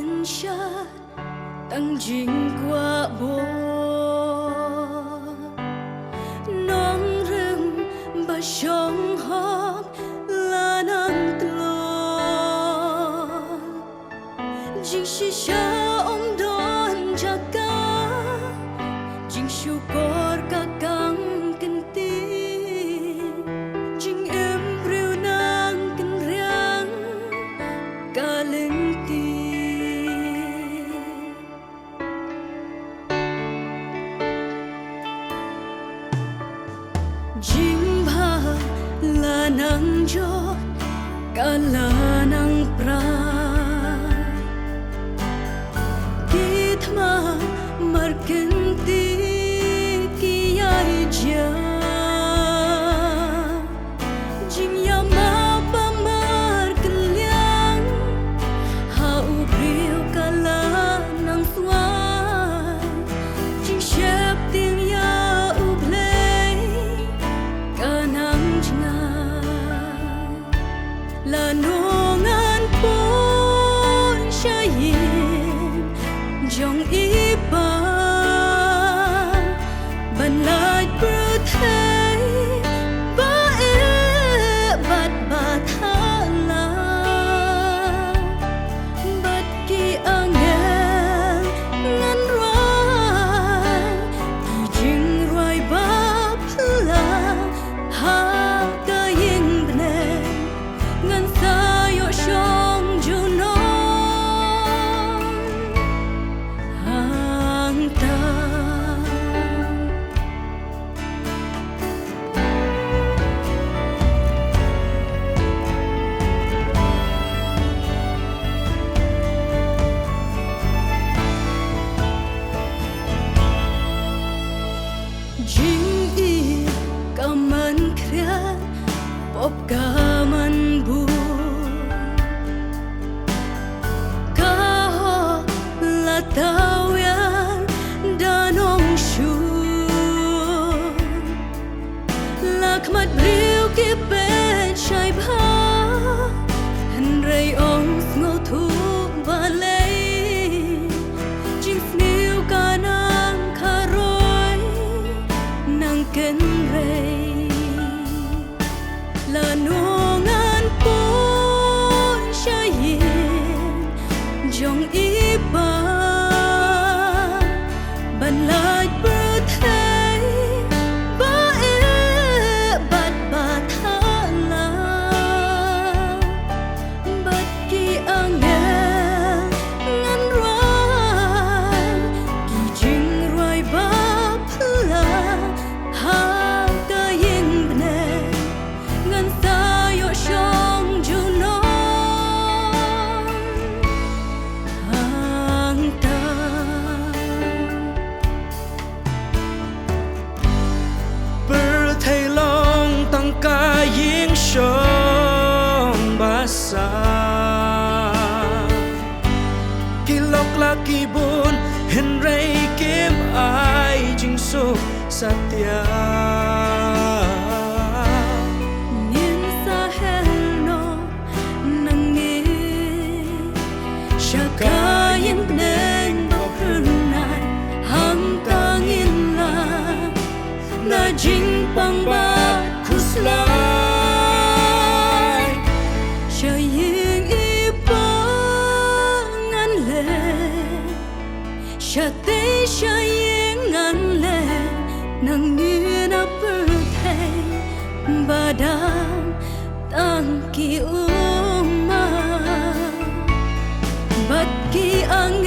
bên sát tăng trình qua bố nóng rừng bà sông hóp là nắng tlo chính sĩ cha ông đón cha cá chính siêu cor cả căng kinh tí chính em rêu nang kinh riang cả linh tí chính bà là nắng gió cả là nắng pra kít mà mar kinh tí kỳ ai cha chính ya ma ba mar kinh liang hau riu cả là nắng xoay chính xếp tiếng ya u play cả nắng ngàn là nô ngàn bốn trái hiền trong ý ba ban lại bơ thế ba e bát ba tha la bất kỳ ang ngàn roai kỳ chừng roai ba phla ha ta yên bne ngàn sa yo shong ju no hang ta chính y kaman krian pop kaman bu kaho la tawian danong shu lakmat riu ki pe chai bha han rei ong ngo thu ba lei chính niu ka nang kha roi nang ken rei là nô ngàn bốn trái hiền trong ý ba ban lại bơ thế ba e bát ba tha la bất kỳ ang ngàn roai kỳ chừng roai ba phla ha ta yên bne ngàn sa yo shong ju no hang ta bơ thầy long tăng ca yên shong ba sa kỳ lộc là kỳ buồn hình rây kiếm ai chính số satya niên sa hello nang nghe shaka yên nên bao phương này hang ta nghiền là na jing pang ba kuslai trời yên y ba ngàn lệ cha tê cha yên ngàn lệ nang nghe na bơ thề ba đam tăng kỳ ma bất kỳ ang